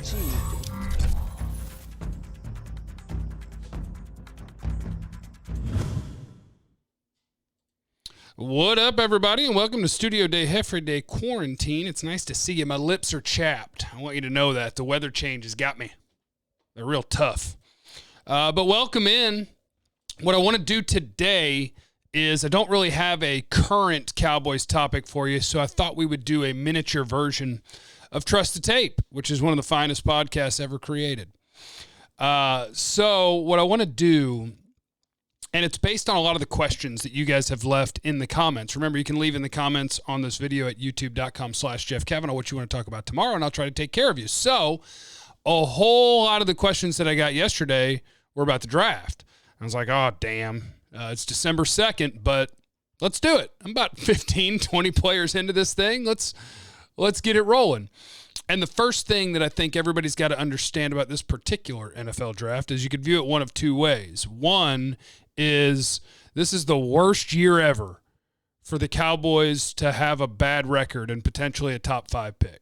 achieved. What up, everybody, and welcome to Studio Day Heifer Day Quarantine. It's nice to see you. My lips are chapped. I want you to know that. The weather change has got me. They're real tough. But welcome in. What I want to do today is I don't really have a current Cowboys topic for you, so I thought we would do a miniature version of Trust the Tape, which is one of the finest podcasts ever created. So what I want to do, and it's based on a lot of the questions that you guys have left in the comments. Remember, you can leave in the comments on this video at youtube.com/Jeff Cavanaugh what you want to talk about tomorrow, and I'll try to take care of you. So a whole lot of the questions that I got yesterday were about the draft. I was like, oh, damn. It's December 2nd, but let's do it. I'm about 15, 20 players into this thing. Let's get it rolling. And the first thing that I think everybody's got to understand about this particular NFL draft is you could view it one of two ways. One is this is the worst year ever for the Cowboys to have a bad record and potentially a top 5 pick.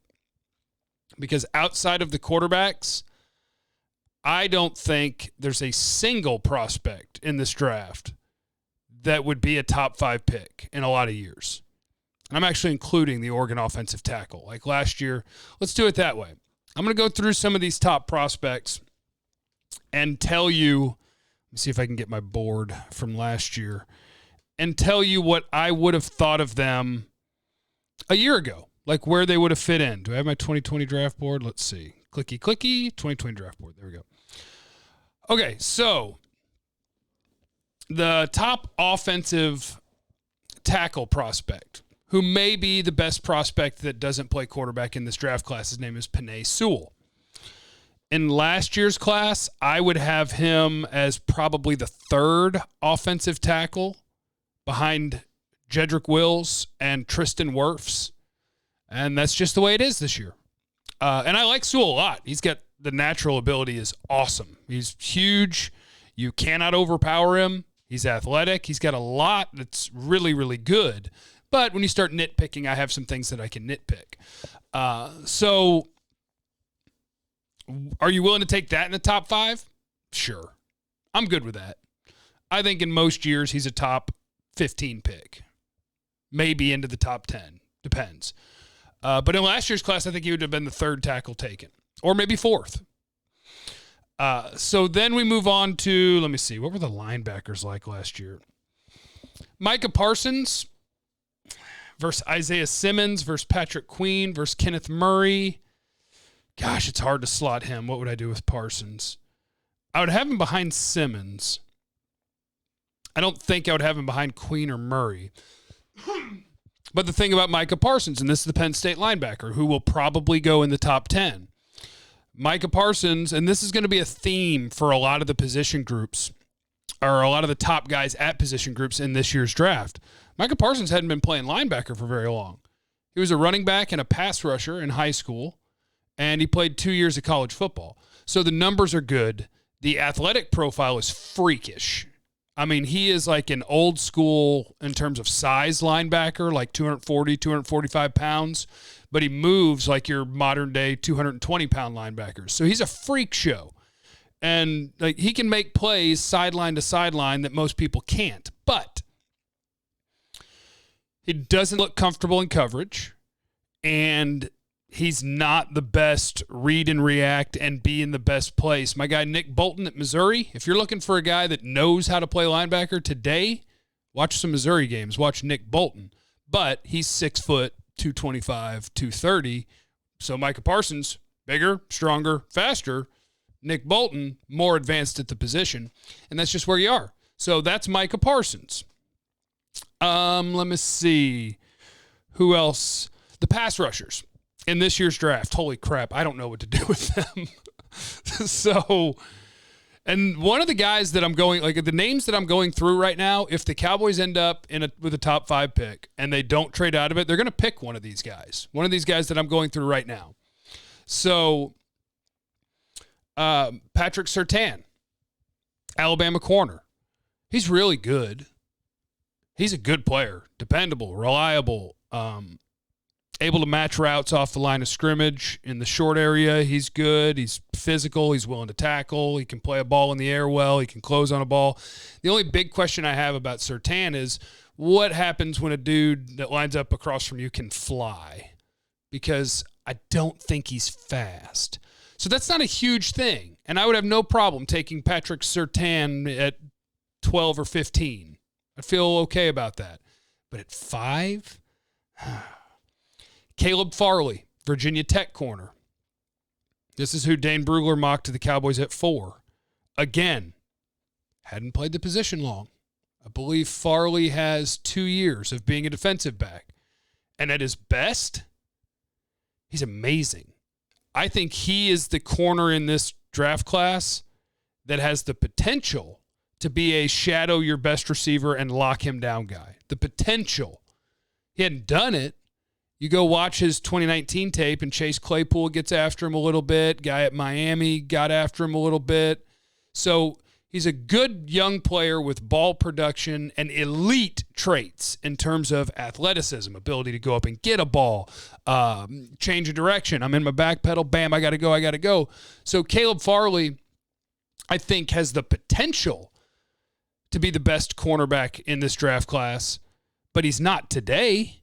Because outside of the quarterbacks, I don't think there's a single prospect in this draft that would be a top 5 pick in a lot of years. And I'm actually including the Oregon offensive tackle. Like last year, let's do it that way. I'm going to go through some of these top prospects and tell you, let me see if I can get my board from last year, and tell you what I would have thought of them a year ago, like where they would have fit in. Do I have my 2020 draft board? Let's see. Clicky, 2020 draft board. There we go. Okay, so the top offensive tackle prospect, who may be the best prospect that doesn't play quarterback in this draft class, his name is Penei Sewell. In last year's class, I would have him as probably the third offensive tackle behind Jedrick Wills and Tristan Wirfs. And that's just the way it is this year. And I like Sewell a lot. He's got the natural ability is awesome. He's huge. You cannot overpower him. He's athletic. He's got a lot that's really, really good. But when you start nitpicking, I have some things that I can nitpick. So are you willing to take that in the top 5? Sure. I'm good with that. I think in most years he's a top 15 pick. Maybe into the top 10. Depends. But in last year's class, I think he would have been the third tackle taken. Or maybe fourth. So then we move on to, let me see, what were the linebackers like last year? Micah Parsons versus Isaiah Simmons versus Patrick Queen versus Kenneth Murray. Gosh, it's hard to slot him. What would I do with Parsons? I would have him behind Simmons. I don't think I would have him behind Queen or Murray. But the thing about Micah Parsons, and this is the Penn State linebacker, who will probably go in the top 10. Micah Parsons, and this is going to be a theme for a lot of the position groups, or a lot of the top guys at position groups in this year's draft. Micah Parsons hadn't been playing linebacker for very long. He was a running back and a pass rusher in high school, and he played 2 years of college football. So the numbers are good. The athletic profile is freakish. I mean, he is like an old school in terms of size linebacker, like 240, 245 pounds, but he moves like your modern day 220-pound linebackers. So he's a freak show. And like he can make plays sideline to sideline that most people can't. But he doesn't look comfortable in coverage, and he's not the best read and react and be in the best place. My guy Nick Bolton at Missouri, if you're looking for a guy that knows how to play linebacker today, watch some Missouri games. Watch Nick Bolton. But he's 6 foot, 225, 230. So Micah Parsons, bigger, stronger, faster. Nick Bolton, more advanced at the position. And that's just where you are. So that's Micah Parsons. Let me see. Who else? The pass rushers in this year's draft. Holy crap, I don't know what to do with them. So, and one of the guys that I'm going, like the names that I'm going through right now, if the Cowboys end up with a top 5 pick and they don't trade out of it, they're going to pick one of these guys. One of these guys that I'm going through right now. So, Patrick Surtain, Alabama corner. He's really good. He's a good player, dependable, reliable. able to match routes off the line of scrimmage. In the short area, he's good. He's physical. He's willing to tackle. He can play a ball in the air well. He can close on a ball. The only big question I have about Surtain is what happens when a dude that lines up across from you can fly? Because I don't think he's fast. So that's not a huge thing. And I would have no problem taking Patrick Surtain at 12 or 15. I'd feel okay about that. But at 5? Caleb Farley, Virginia Tech corner. This is who Dane Brugler mocked to the Cowboys at 4. Again, hadn't played the position long. I believe Farley has 2 years of being a defensive back. And at his best, he's amazing. I think he is the corner in this draft class that has the potential to be a shadow your best receiver and lock him down guy. The potential. He hadn't done it. You go watch his 2019 tape, and Chase Claypool gets after him a little bit. Guy at Miami got after him a little bit. So he's a good young player with ball production and elite traits in terms of athleticism, ability to go up and get a ball, change of direction. I'm in my back pedal. Bam, I got to go. So Caleb Farley, I think, has the potential to be the best cornerback in this draft class, but he's not today.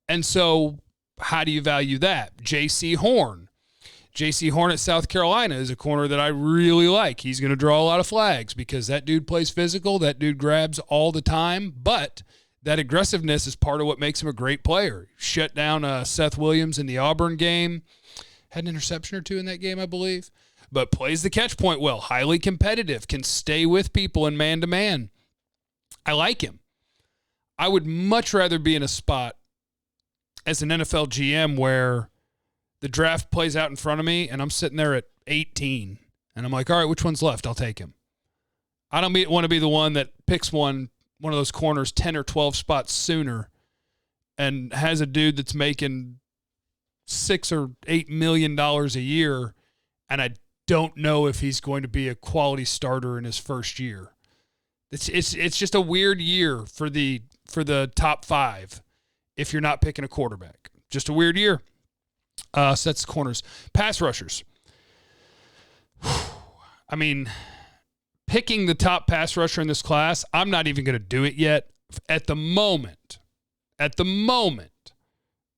And so how do you value that? J.C. Horn. J.C. Horn at South Carolina is a corner that I really like. He's going to draw a lot of flags because that dude plays physical. That dude grabs all the time. But that aggressiveness is part of what makes him a great player. Shut down Seth Williams in the Auburn game. Had an interception or 2 in that game, I believe. But plays the catch point well. Highly competitive. Can stay with people in man-to-man. I like him. I would much rather be in a spot as an NFL GM where the draft plays out in front of me and I'm sitting there at 18 and I'm like, all right, which one's left? I'll take him. I don't want to be the one that picks one of those corners 10 or 12 spots sooner and has a dude that's making $6 or $8 million a year, and I don't know if he's going to be a quality starter in his first year. It's just a weird year for the top 5 if you're not picking a quarterback. Just a weird year. So that's corners. Pass rushers. I mean, picking the top pass rusher in this class, I'm not even going to do it yet. At the moment,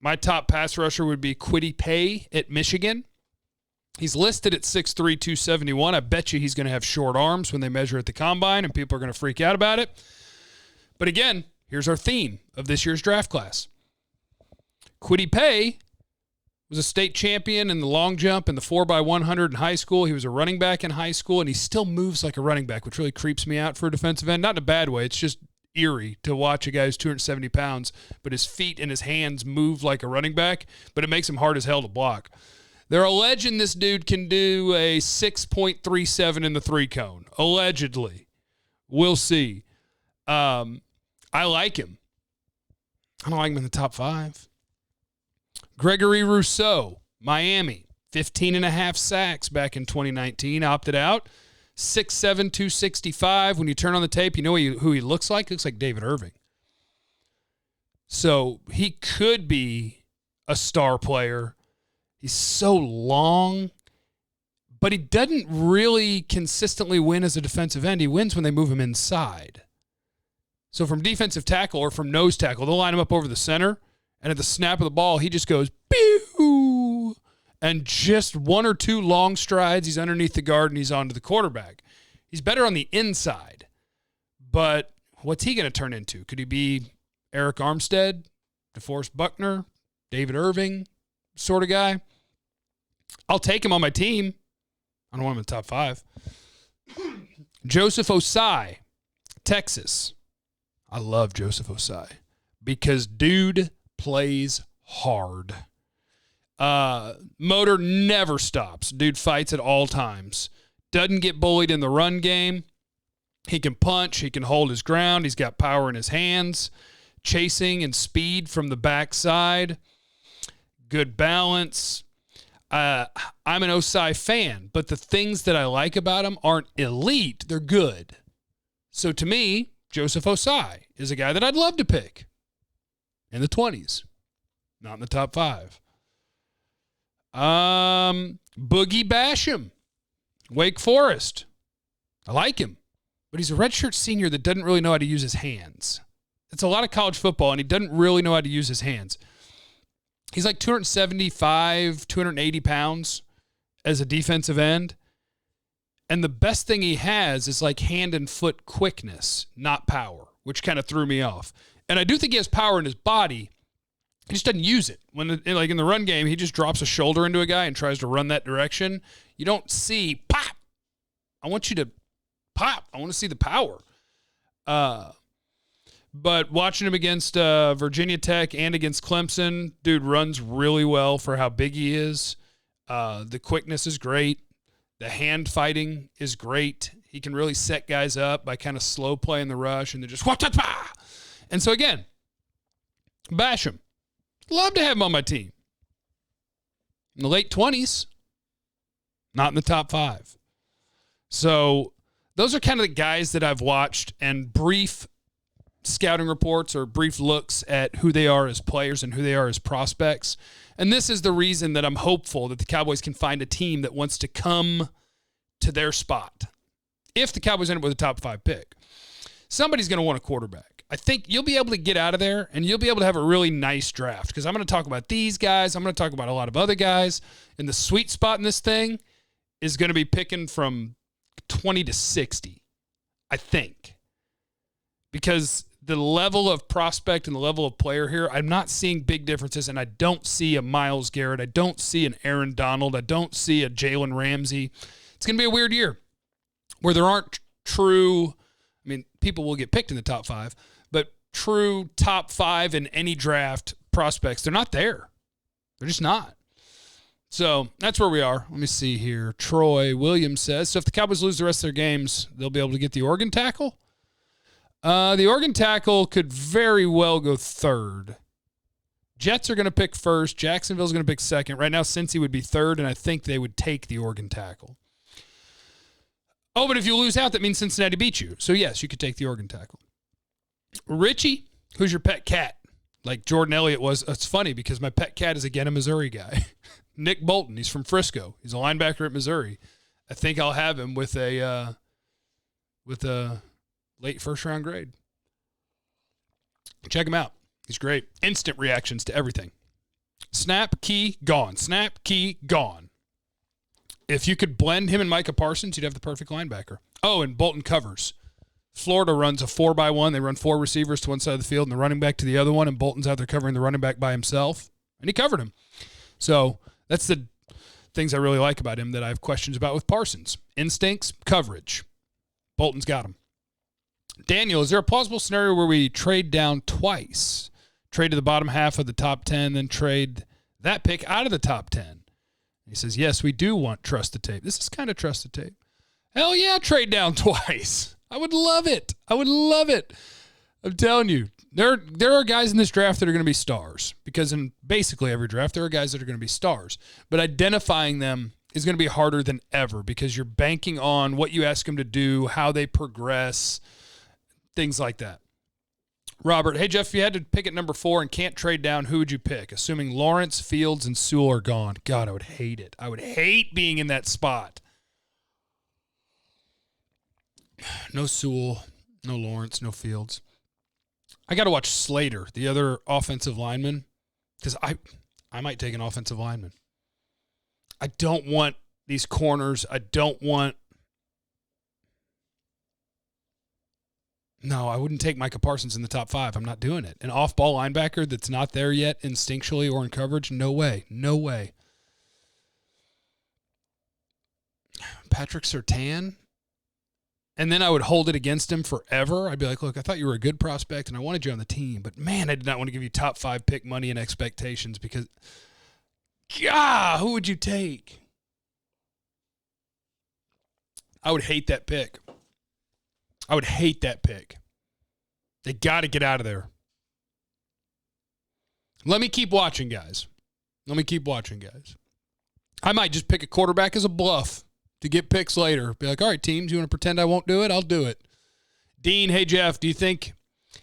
my top pass rusher would be Kwity Paye at Michigan. He's listed at 6'3", 271. I bet you he's going to have short arms when they measure at the combine, and people are going to freak out about it. But again, here's our theme of this year's draft class. Kwity Paye was a state champion in the long jump and the 4x100 in high school. He was a running back in high school, and he still moves like a running back, which really creeps me out for a defensive end. Not in a bad way. It's just eerie to watch a guy who's 270 pounds, but his feet and his hands move like a running back, but it makes him hard as hell to block. They're alleging this dude can do a 6.37 in the 3-cone. Allegedly. We'll see. I like him. I don't like him in the top 5. Gregory Rousseau, Miami, 15.5 sacks back in 2019, opted out. 6'7", 265. When you turn on the tape, you know who he looks like? He looks like David Irving. So he could be a star player. He's so long, but he doesn't really consistently win as a defensive end. He wins when they move him inside. So from defensive tackle or from nose tackle, they'll line him up over the center, and at the snap of the ball, he just goes, pew, and just 1 or 2 long strides, he's underneath the guard, and he's onto the quarterback. He's better on the inside, but what's he going to turn into? Could he be Eric Armstead, DeForest Buckner, David Irving sort of guy? I'll take him on my team. I don't want him in the top 5. Joseph Osai, Texas. I love Joseph Osai because dude plays hard. Motor never stops. Dude fights at all times. Doesn't get bullied in the run game. He can punch. He can hold his ground. He's got power in his hands. Chasing and speed from the backside. Good balance. I'm an Osai fan, but the things that I like about him aren't elite. They're good. So to me, Joseph Osai is a guy that I'd love to pick in the 20s. Not in the top 5. Boogie Basham, Wake Forest. I like him, but he's a redshirt senior that doesn't really know how to use his hands. It's a lot of college football, and he doesn't really know how to use his hands. He's like 275, 280 pounds as a defensive end. And the best thing he has is like hand and foot quickness, not power, which kind of threw me off. And I do think he has power in his body. He just doesn't use it. When, like in the run game, he just drops a shoulder into a guy and tries to run that direction. You don't see pop. I want you to pop. I want to see the power. But watching him against Virginia Tech and against Clemson, dude runs really well for how big he is. The quickness is great. The hand fighting is great. He can really set guys up by kind of slow playing the rush and then just wah-ta-ta. And so again, bash him. Love to have him on my team. In the late 20s, not in the top 5. So those are kind of the guys that I've watched and brief scouting reports or brief looks at who they are as players and who they are as prospects. And this is the reason that I'm hopeful that the Cowboys can find a team that wants to come to their spot. If the Cowboys end up with a top 5 pick, somebody's going to want a quarterback. I think you'll be able to get out of there and you'll be able to have a really nice draft because I'm going to talk about these guys. I'm going to talk about a lot of other guys. And the sweet spot in this thing is going to be picking from 20 to 60, I think. Because the level of prospect and the level of player here, I'm not seeing big differences, and I don't see a Myles Garrett. I don't see an Aaron Donald. I don't see a Jalen Ramsey. It's going to be a weird year where there aren't true, I mean, people will get picked in the top 5, but true top 5 in any draft prospects, they're not there. They're just not. So that's where we are. Let me see here. Troy Williams says, so if the Cowboys lose the rest of their games, they'll be able to get the Oregon tackle? The Oregon tackle could very well go 3rd. Jets are going to pick 1st. Jacksonville's going to pick 2nd. Right now, Cincy would be 3rd, and I think they would take the Oregon tackle. Oh, but if you lose out, that means Cincinnati beat you. So, yes, you could take the Oregon tackle. Richie, who's your pet cat? Like Jordan Elliott was. It's funny because my pet cat is, again, a Missouri guy. Nick Bolton. He's from Frisco. He's a linebacker at Missouri. I think I'll have him with a late first-round grade. Check him out. He's great. Instant reactions to everything. Snap, key, gone. Snap, key, gone. If you could blend him and Micah Parsons, you'd have the perfect linebacker. Oh, and Bolton covers. Florida runs a 4-by-1. They run 4 receivers to one side of the field and the running back to the other one, and Bolton's out there covering the running back by himself, and he covered him. So that's the things I really like about him that I have questions about with Parsons. Instincts, coverage. Bolton's got him. Daniel, is there a plausible scenario where we trade down twice? Trade to the bottom half of the top 10, then trade that pick out of the top 10? He says, yes, we do want trust the tape. This is kind of trust the tape. Hell yeah, trade down twice. I would love it. I would love it. I'm telling you, there are guys in this draft that are going to be stars because in basically every draft, there are guys that are going to be stars. But identifying them is going to be harder than ever because you're banking on what you ask them to do, how they progress, things like that. Robert, hey, Jeff, if you had to pick at number 4 and can't trade down, who would you pick? Assuming Lawrence, Fields, and Sewell are gone. God, I would hate it. I would hate being in that spot. No Sewell, no Lawrence, no Fields. I got to watch Slater, the other offensive lineman, because I might take an offensive lineman. I don't want these corners. No, I wouldn't take Micah Parsons in the top 5. I'm not doing it. An off-ball linebacker that's not there yet instinctually or in coverage? No way. No way. Patrick Surtain? And then I would hold it against him forever. I'd be like, look, I thought you were a good prospect and I wanted you on the team, but man, I did not want to give you top 5 pick money and expectations because, God, who would you take? I would hate that pick. I would hate that pick. They got to get out of there. Let me keep watching, guys. I might just pick a quarterback as a bluff to get picks later. Be like, all right, teams, you want to pretend I won't do it? I'll do it. Dean, hey, Jeff, do you think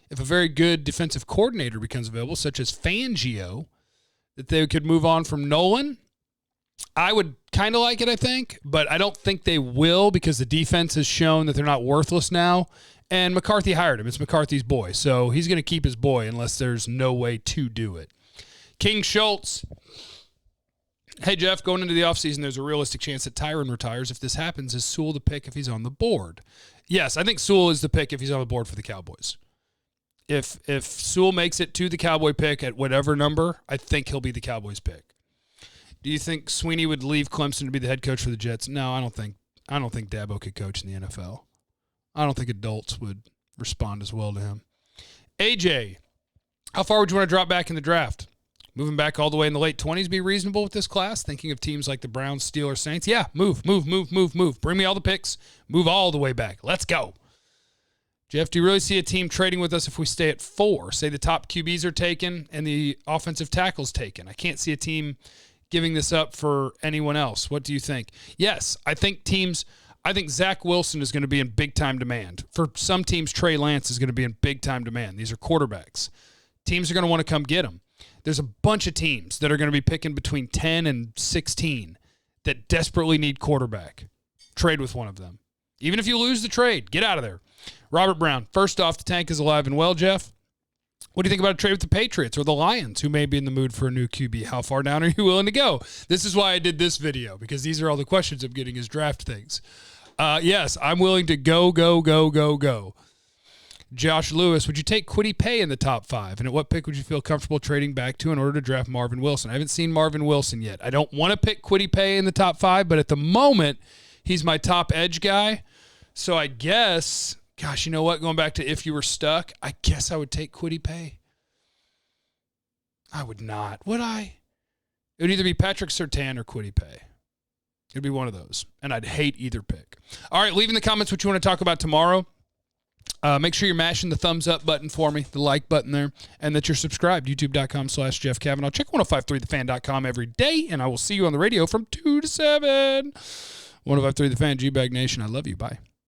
if a very good defensive coordinator becomes available, such as Fangio, that they could move on from Nolan. I would kind of like it, I think, but I don't think they will because the defense has shown that they're not worthless now. And McCarthy hired him. It's McCarthy's boy, so he's going to keep his boy unless there's no way to do it. King Schultz. Hey, Jeff, going into the offseason, there's a realistic chance that Tyron retires. If this happens, is Sewell the pick if he's on the board? Yes, I think Sewell is the pick if he's on the board for the Cowboys. If Sewell makes it to the Cowboy pick at whatever number, I think he'll be the Cowboys pick. Do you think Sweeney would leave Clemson to be the head coach for the Jets? No, I don't think Dabo could coach in the NFL. I don't think adults would respond as well to him. AJ, how far would you want to drop back in the draft? Moving back all the way in the late 20s be reasonable with this class? Thinking of teams like the Browns, Steelers, Saints? Yeah, move. Bring me all the picks. Move all the way back. Let's go. Jeff, do you really see a team trading with us if we stay at 4? Say the top QBs are taken and the offensive tackle's taken. I can't see a team giving this up for anyone else. What do you think? Yes, I think Zach Wilson is going to be in big-time demand. For some teams, Trey Lance is going to be in big-time demand. These are quarterbacks. Teams are going to want to come get them. There's a bunch of teams that are going to be picking between 10 and 16 that desperately need quarterback. Trade with one of them. Even if you lose the trade, get out of there. Robert Brown, first off, the tank is alive and well, Jeff. What do you think about a trade with the Patriots or the Lions, who may be in the mood for a new QB? How far down are you willing to go? This is why I did this video, because these are all the questions I'm getting as draft things. Yes, I'm willing to go. Josh Lewis, would you take Kwity Paye in the top 5? And at what pick would you feel comfortable trading back to in order to draft Marvin Wilson? I haven't seen Marvin Wilson yet. I don't want to pick Kwity Paye in the top 5, but at the moment, he's my top edge guy. So I guess, gosh, you know what? Going back to if you were stuck, I guess I would take Kwity Paye. I would not. Would I? It would either be Patrick Surtain or Kwity Paye. It'd be one of those. And I'd hate either pick. All right, leave in the comments what you want to talk about tomorrow. Make sure you're mashing the thumbs up button for me, the like button there, and that you're subscribed, youtube.com/Jeff Cavanaugh. Check 1053thefan.com every day, and I will see you on the radio from 2 to 7. 1053 The Fan, G-Bag Nation. I love you. Bye.